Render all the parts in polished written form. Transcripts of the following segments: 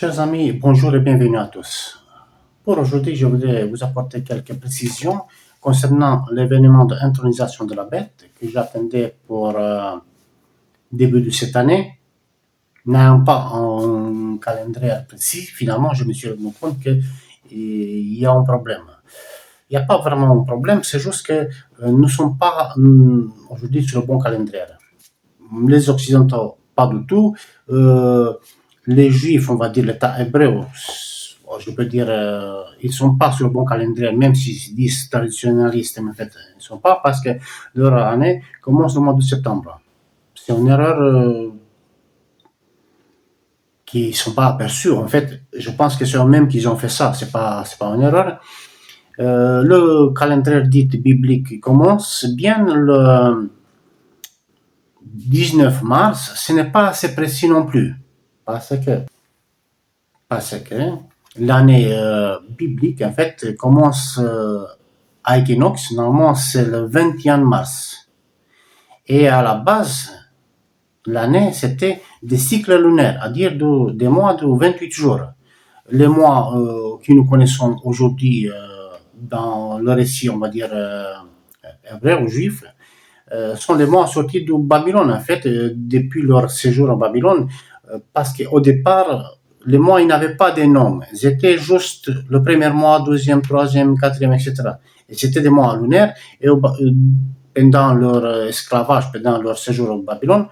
Chers amis, bonjour et bienvenue à tous. Pour aujourd'hui, je voudrais vous apporter quelques précisions concernant l'événement de intronisation de la bête que j'attendais pour début de cette année. N'ayant pas un calendrier précis, finalement, je me suis rendu compte qu'il y a un problème. Il n'y a pas vraiment un problème, c'est juste que nous ne sommes pas aujourd'hui sur le bon calendrier. Les Occidentaux, pas du tout. Les Juifs, on va dire l'État hébreu, je peux dire, ils sont pas sur le bon calendrier, même s'ils disent traditionnalistes, mais en fait, ils sont pas parce que leur année commence le mois de septembre. C'est une erreur qui ne sont pas aperçus. En fait, je pense que c'est eux-mêmes qui ont fait ça. C'est pas une erreur. Le calendrier dit biblique commence bien le 19 mars. Ce n'est pas assez précis non plus. Parce que l'année biblique, en fait, commence à équinoxe. Normalement, c'est le 21 mars. Et à la base, l'année, c'était des cycles lunaires, c'est-à-dire des mois de 28 jours. Les mois que nous connaissons aujourd'hui dans le récit, on va dire, hébreu ou juif, sont les mois sortis de Babylone, en fait, depuis leur séjour en Babylone, parce qu'au départ, les mois, ils n'avaient pas de noms. C'était juste le premier mois, deuxième, troisième, quatrième, etc. Et c'était des mois lunaires. Et pendant leur esclavage, pendant leur séjour en Babylone,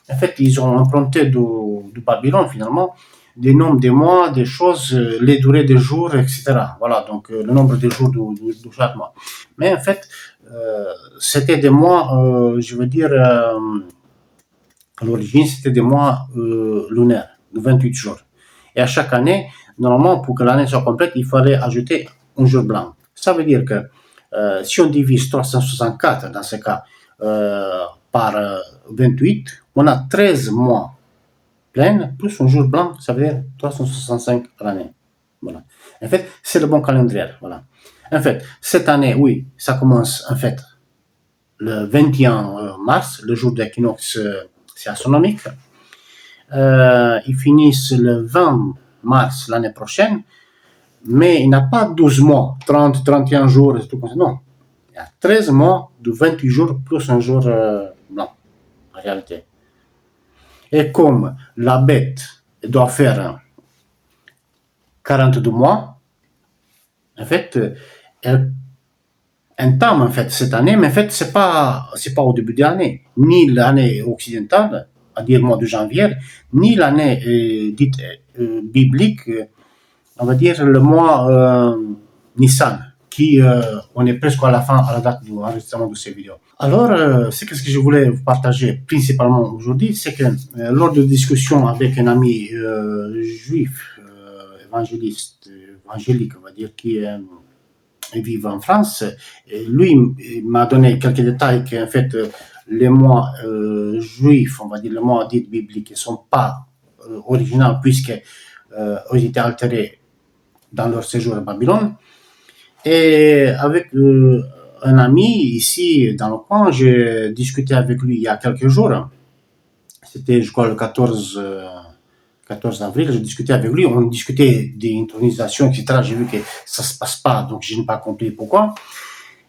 en fait, ils ont emprunté du Babylone, finalement, des noms des mois, des choses, les durées des jours, etc. Voilà, donc le nombre de jours de chaque mois. Mais en fait, c'était des mois, je veux dire, à l'origine, c'était des mois lunaires, de 28 jours. Et à chaque année, normalement, pour que l'année soit complète, il fallait ajouter un jour blanc. Ça veut dire que si on divise 364, dans ce cas, par 28, on a 13 mois pleins, plus un jour blanc, ça veut dire 365 à l'année. Voilà. En fait, c'est le bon calendrier. Voilà. En fait, cette année, oui, ça commence, en fait, le 21 mars, le jour d'équinoxe, c'est astronomique. Ils finissent le 20 mars l'année prochaine, mais il n'a pas 12 mois, 30, 31 jours, et tout comme ça. Non. Il y a 13 mois de 28 jours plus un jour blanc, en réalité. Et comme la bête doit faire 42 mois, en fait, elle entame en fait cette année, mais en fait, c'est pas au début de l'année, ni l'année occidentale, à dire mois de janvier, ni l'année dite biblique, on va dire le mois Nissan, qui on est presque à la fin, à la date de l'enregistrement de ces vidéos. Alors, ce que je voulais vous partager principalement aujourd'hui, c'est que lors de discussions avec un ami juif, évangélique, on va dire, qui vit en France, lui il m'a donné quelques détails qu'en fait les mois juifs, on va dire les mois dits bibliques, ne sont pas originaux puisqu'ils ont été altérés dans leur séjour à Babylone. Et avec un ami ici dans le coin, j'ai discuté avec lui il y a quelques jours. C'était, je crois, le 14 avril, j'ai discuté avec lui. On discutait d'intronisation, etc. J'ai vu que ça se passe pas, donc je n'ai pas compris pourquoi.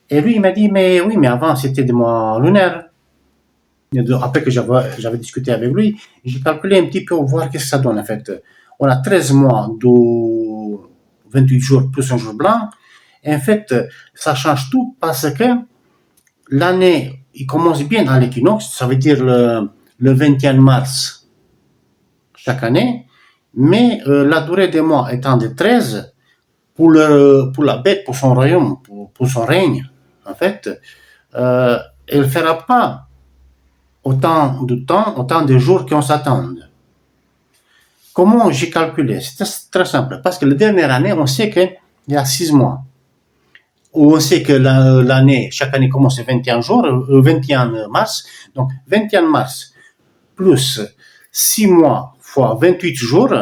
Et lui, il m'a dit, mais oui, mais avant, c'était des mois lunaires. Après que j'avais discuté avec lui, j'ai calculé un petit peu pour voir qu'est-ce que ça donne, en fait. On a 13 mois de 28 jours plus un jour blanc. Et en fait, ça change tout parce que l'année, il commence bien à l'équinoxe, ça veut dire le 21 mars chaque année, mais la durée des mois étant de 13, pour la bête, pour son royaume, pour son règne, en fait, elle ne fera pas autant de temps, autant de jours qu'on s'attend. Comment j'ai calculé? C'est très simple, parce que la dernière année, on sait qu'il y a 6 mois. Où on sait que l'année, chaque année commence le 21 jours, 21 mars. Donc, 21 mars plus 6 mois fois 28 jours,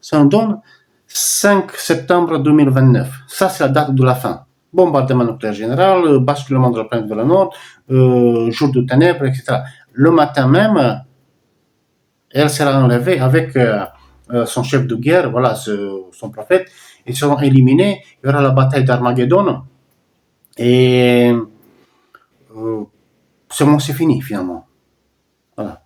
ça nous donne 5 septembre 2029. Ça, c'est la date de la fin. Bombardement nucléaire général, basculement de la planète vers le nord, jour de ténèbres, etc. Le matin même, elle sera enlevée avec son chef de guerre, voilà, son prophète, ils seront éliminés, il y aura la bataille d'Armageddon, et c'est fini finalement. Voilà.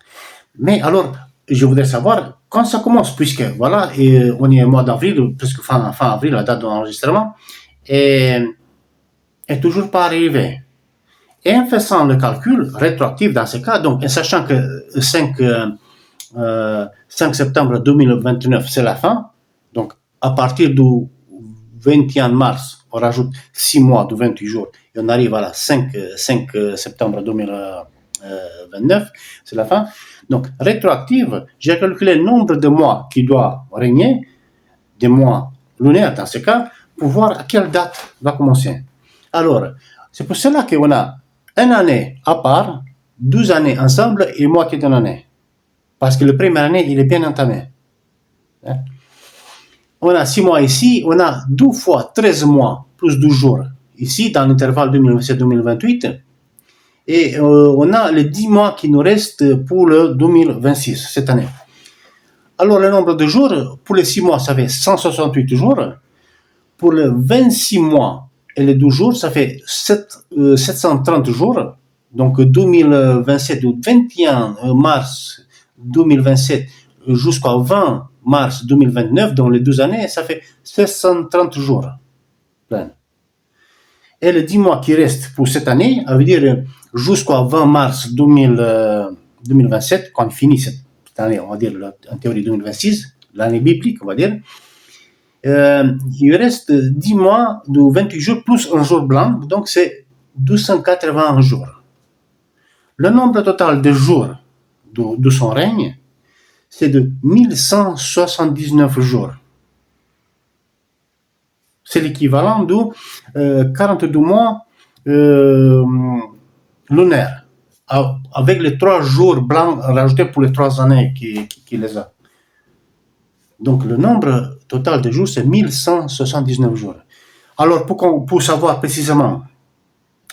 Mais alors, je voudrais savoir quand ça commence, puisque voilà, et on est au mois d'avril, presque fin avril, la date d'enregistrement, et toujours pas arrivé. Et en faisant le calcul rétroactif dans ce cas, donc en sachant que 5 septembre 2029, c'est la fin, donc à partir du 21 mars, on rajoute 6 mois de 28 jours, et on arrive à la 5 septembre 2029, c'est la fin. Donc, rétroactive, j'ai calculé le nombre de mois qui doit régner, des mois lunaires dans ce cas, pour voir à quelle date va commencer. Alors, c'est pour cela qu'on a une année à part, 12 années ensemble et moitié d'une année. Parce que la première année, il est bien entamé. On a 6 mois ici, on a 2 fois 13 mois plus 12 jours ici, dans l'intervalle 2027-2028. Et on a les 10 mois qui nous restent pour le 2026, cette année. Alors, le nombre de jours, pour les 6 mois, ça fait 168 jours. Pour les 26 mois et les 12 jours, ça fait 730 jours. Donc, 2027, du 21 mars 2027 jusqu'au 20 mars 2029, dans les 12 années, ça fait 730 jours. Et les 10 mois qui restent pour cette année, ça veut dire jusqu'au 20 mars 2027, quand on finit cette année, on va dire en théorie 2026, l'année biblique, on va dire, il reste 10 mois de 28 jours plus un jour blanc, donc c'est 280 jours. Le nombre total de jours de son règne, c'est de 1179 jours. C'est l'équivalent de 42 mois lunaires, avec les 3 jours blancs rajoutés pour les 3 années qu'il les a. Donc, le nombre total de jours, c'est 1179 jours. Alors, pour savoir précisément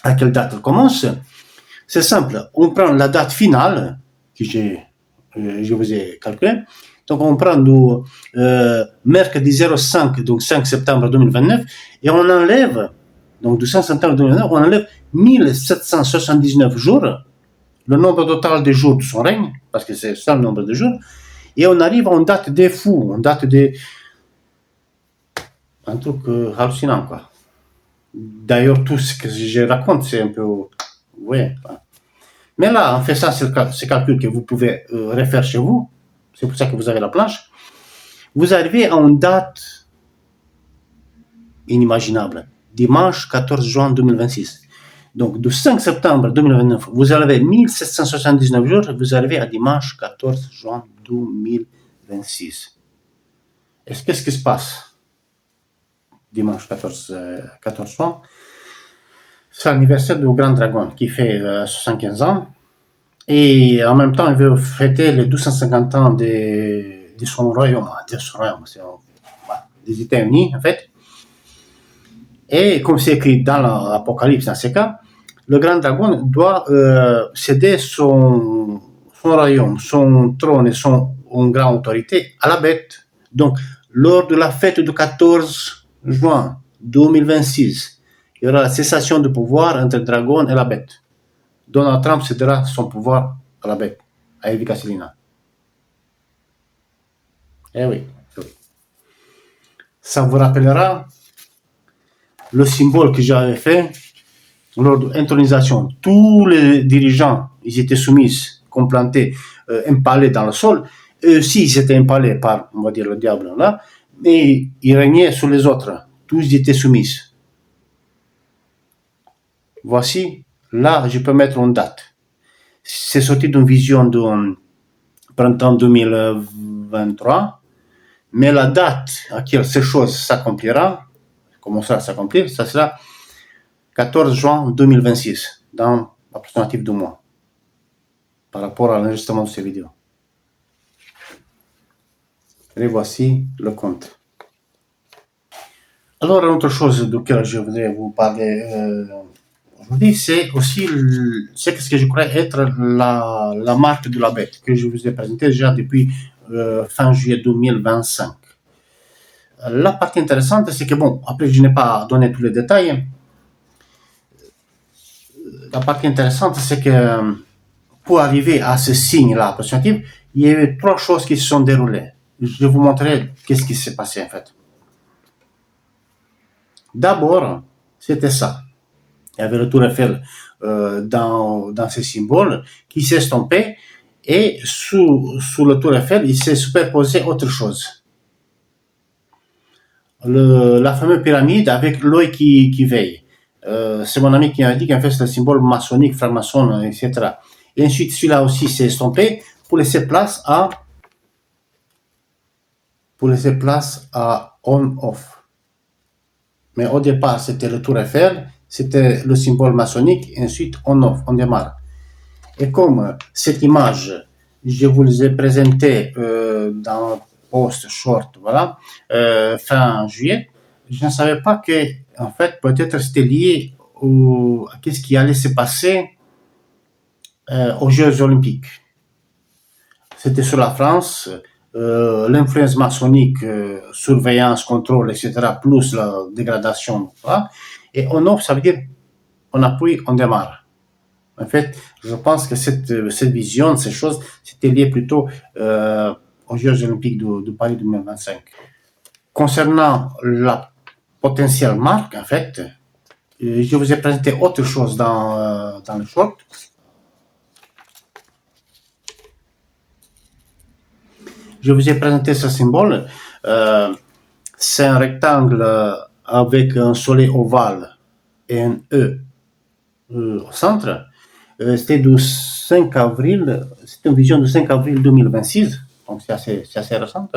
à quelle date elle commence, c'est simple. On prend la date finale que je vous ai calculée. Donc, on prend du mercredi 05, donc 5 septembre 2029, et on enlève, donc du 5 septembre 2029, on enlève 1779 jours, le nombre total de jours de son règne, parce que c'est ça le nombre de jours, et on arrive à une date des fous, une date de... un truc hallucinant, quoi. D'ailleurs, tout ce que je raconte, c'est un peu... ouais. Mais là, en faisant ce calcul que vous pouvez refaire chez vous, c'est pour ça que vous avez la planche, vous arrivez à une date inimaginable, dimanche 14 juin 2026. Donc, du 5 septembre 2029, vous avez 1779 jours, vous arrivez à dimanche 14 juin 2026. Qu'est-ce qui se passe dimanche 14 juin? C'est l'anniversaire du Grand Dragon qui fait 75 ans. Et en même temps, il veut fêter les 250 ans de son royaume, des États-Unis, en fait. Et comme c'est écrit dans l'Apocalypse, dans ce cas, le Grand Dragon doit céder son royaume, son trône et son grande autorité à la bête. Donc, lors de la fête du 14 juin 2026, il y aura la cessation de pouvoir entre le dragon et la bête. Donald Trump cédera son pouvoir à la bête, à Evika Selina. Eh oui. Ça vous rappellera le symbole que j'avais fait lors de l'intronisation. Tous les dirigeants, ils étaient soumis, complantés, empalés dans le sol. Eux aussi, ils étaient empalés par, on va dire, le diable là, mais ils régnaient sur les autres. Tous étaient soumis. Voici, là, je peux mettre une date. C'est sorti d'une vision de printemps 2023, mais la date à laquelle ces choses s'accomplira, commencera à s'accomplir, ça sera 14 juin 2026, dans l'approximatif 2 mois, par rapport à l'enregistrement de ces vidéos. Et voici le compte. Alors, une autre chose de laquelle je voudrais vous parler aujourd'hui, c'est aussi ce que je crois être la marque de la bête, que je vous ai présenté déjà depuis fin juillet 2025. La partie intéressante, c'est que bon, après je n'ai pas donné tous les détails. La partie intéressante, c'est que pour arriver à ce signe-là approximatif, il y a eu 3 choses qui se sont déroulées. Je vais vous montrer qu'est-ce qui s'est passé en fait. D'abord, c'était ça. Il y avait le tour Eiffel dans ces symboles qui s'est estompé et sous le tour Eiffel, il s'est superposé autre chose. La fameuse pyramide avec l'œil qui veille. C'est mon ami qui m'a dit qu'en fait c'est le symbole maçonnique, franc-maçon, etc. Et ensuite celui-là aussi s'est estompé pour laisser place à on-off. Mais au départ c'était le tour Eiffel, c'était le symbole maçonnique, et ensuite on-off, on démarre. Et comme cette image, je vous l'ai présentée dans post short, voilà, fin juillet, je ne savais pas que, en fait, peut-être c'était lié à qu'est-ce qui allait se passer aux Jeux Olympiques. C'était sur la France, l'influence maçonnique, surveillance, contrôle, etc., plus la dégradation, voilà. Et on off, ça veut dire on appuie, on démarre. En fait, je pense que cette vision, ces choses, c'était lié plutôt aux Jeux Olympiques de Paris 2025. Concernant la potentielle marque, en fait, je vous ai présenté autre chose dans le short. Je vous ai présenté ce symbole. C'est un rectangle avec un soleil ovale et un E au centre. C'était du 5 avril, c'était une vision du 5 avril 2026, donc c'est assez récent.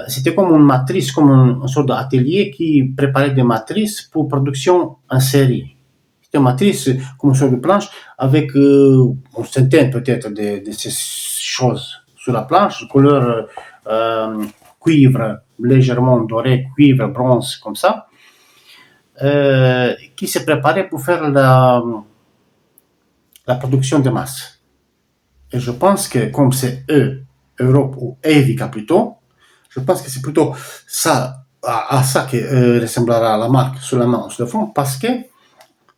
C'était comme une matrice, comme une sorte d'atelier qui préparait des matrices pour production en série. C'était une matrice comme une sorte de planche avec une centaine peut-être de ces choses sur la planche, couleur cuivre, légèrement doré, cuivre, bronze, comme ça, qui se préparait pour faire la production de masse. Et je pense que comme c'est Europe ou Evica plutôt, je pense que c'est plutôt ça, à ça que ressemblera la marque sur la main ou sur le front, parce que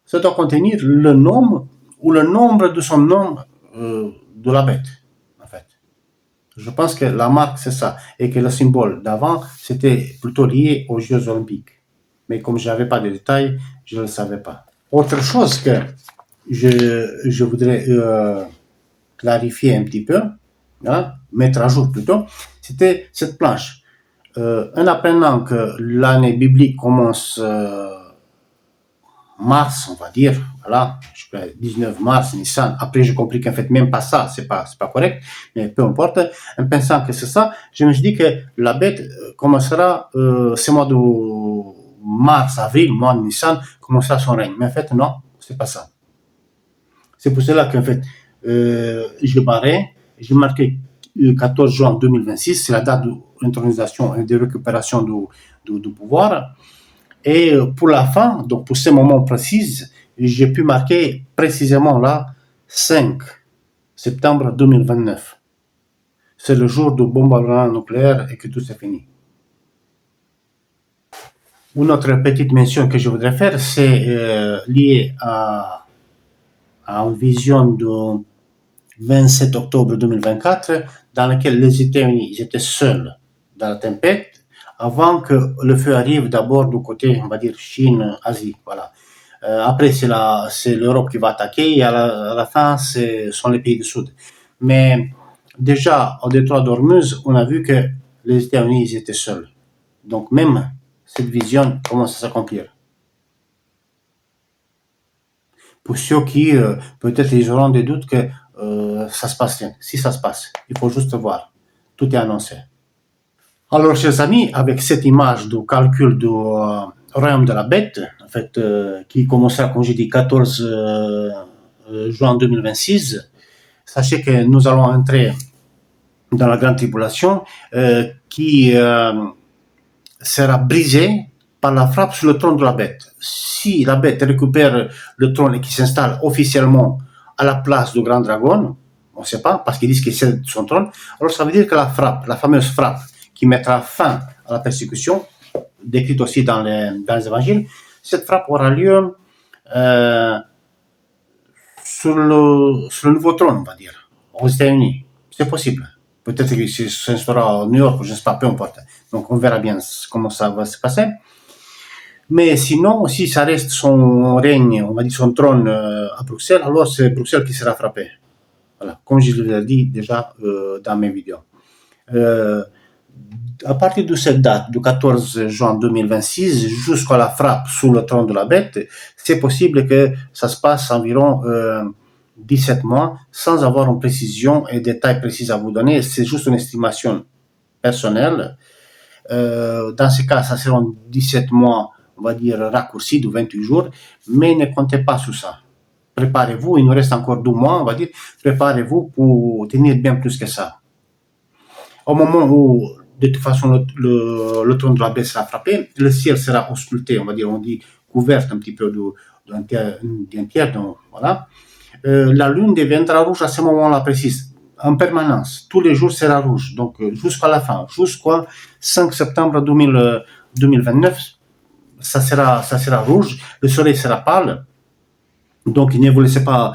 ça doit contenir le nom ou le nombre de son nom de la bête, en fait. Je pense que la marque, c'est ça, et que le symbole d'avant, c'était plutôt lié aux Jeux Olympiques. Mais comme je n'avais pas de détails, je ne le savais pas. Autre chose que je voudrais clarifier un petit peu, hein, mettre à jour plutôt, c'était cette planche. En apprenant que l'année biblique commence mars, on va dire, voilà, 19 mars, Nissan. Après, j'ai compris qu'en fait, même pas ça, c'est pas correct, mais peu importe. En pensant que c'est ça, je me suis dit que la bête commencera, ce mois de mars, avril, mois de Nissan, commencera son règne. Mais en fait, non, c'est pas ça. C'est pour cela qu'en fait, j'ai marqué 14 juin 2026, c'est la date de l'intronisation et de récupération du pouvoir. Et pour la fin, donc pour ce moment précis, j'ai pu marquer précisément là 5 septembre 2029. C'est le jour du bombardement nucléaire et que tout s'est fini. Une autre petite mention que je voudrais faire, c'est lié à une vision du 27 octobre 2024 dans laquelle les États-Unis étaient seuls dans la tempête avant que le feu arrive d'abord du côté, on va dire, Chine, Asie, voilà. Après, c'est l'Europe qui va attaquer et à la fin, ce sont les pays du Sud. Mais déjà, au détroit d'Ormuz, on a vu que les États-Unis étaient seuls. Donc même cette vision commence à s'accomplir. Pour ceux qui, peut-être, ils auront des doutes que ça se passe bien. Si ça se passe, il faut juste voir. Tout est annoncé. Alors, chers amis, avec cette image du calcul du royaume de la bête, en fait, qui commencera, comme j'ai dit, 14 juin 2026, sachez que nous allons entrer dans la grande tribulation qui sera brisée par la frappe sur le trône de la bête. Si la bête récupère le trône et qui s'installe officiellement à la place du grand dragon, on ne sait pas, parce qu'ils disent que c'est son trône. Alors ça veut dire que la frappe, la fameuse frappe qui mettra fin à la persécution, décrite aussi dans les évangiles, cette frappe aura lieu sur le nouveau trône, on va dire, aux États-Unis. C'est possible. Peut-être que ce sera à New York, je ne sais pas, peu importe. Donc on verra bien comment ça va se passer. Mais sinon, si ça reste son règne, on va dire son trône à Bruxelles, alors c'est Bruxelles qui sera frappé. Voilà, comme je l'ai dit déjà dans mes vidéos. À partir de cette date, du 14 juin 2026, jusqu'à la frappe sous le trône de la bête, c'est possible que ça se passe environ 17 mois, sans avoir une précision et détails précis à vous donner. C'est juste une estimation personnelle. Dans ce cas, ça seront 17 mois, on va dire, raccourcis de 28 jours, mais ne comptez pas sur ça. Préparez-vous, il nous reste encore 2 mois, on va dire, préparez-vous pour tenir bien plus que ça. Au moment où, de toute façon, le trône de la bête sera frappé, le ciel sera ausculté, on va dire, on dit couvert un petit peu d'un tiers, voilà. La lune deviendra rouge à ce moment-là précis, en permanence. Tous les jours sera rouge, donc jusqu'à la fin, jusqu'au 5 septembre 2029, ça sera rouge, le soleil sera pâle. Donc ne vous laissez pas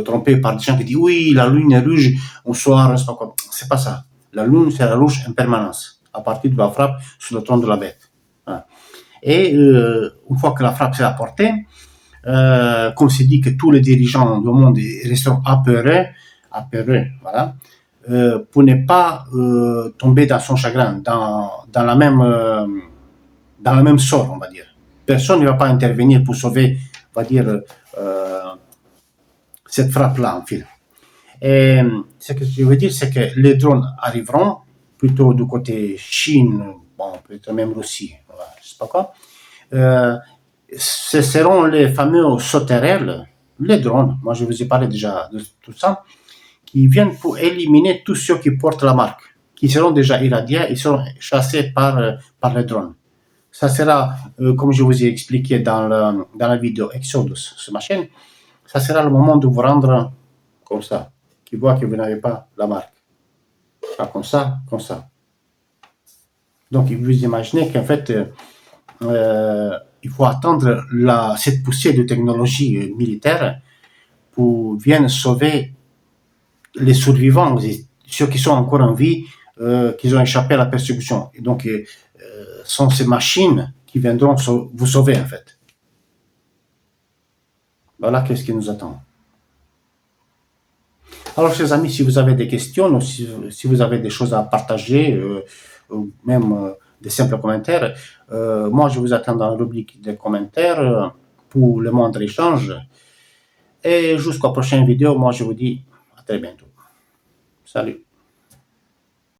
tromper par des gens qui disent oui, la lune est rouge au soir, c'est pas quoi. C'est pas ça. La lune sera rouge en permanence, à partir de la frappe sur le trône de la bête. Voilà. Et une fois que la frappe sera portée, comme c'est dit que tous les dirigeants du monde resteront apeurés, voilà, pour ne pas tomber dans son chagrin, dans la même sort, on va dire. Personne ne va pas intervenir pour sauver, on va dire, cette frappe-là, en fait. Et ce que je veux dire, c'est que les drones arriveront plutôt du côté Chine, bon, peut-être même Russie, voilà, je sais pas quoi. Ce seront les fameux sauterelles, les drones, moi je vous ai parlé déjà de tout ça, qui viennent pour éliminer tous ceux qui portent la marque, qui seront déjà irradiés, ils seront chassés par les drones. Ça sera, comme je vous ai expliqué dans la vidéo Exodus sur ma chaîne, ça sera le moment de vous rendre comme ça, qui voit que vous n'avez pas la marque. Pas comme ça, comme ça. Donc vous imaginez qu'en fait, il faut attendre cette poussée de technologie militaire pour venir sauver les survivants, ceux qui sont encore en vie, qui ont échappé à la persécution. Et donc, sont ces machines qui viendront vous sauver, en fait. Voilà qu'est-ce qui nous attend. Alors, chers amis, si vous avez des questions, ou si vous avez des choses à partager, ou même des simples commentaires, moi, je vous attends dans la rubrique des commentaires pour le moindre échange. Et jusqu'à la prochaine vidéo, moi, je vous dis à très bientôt. Salut.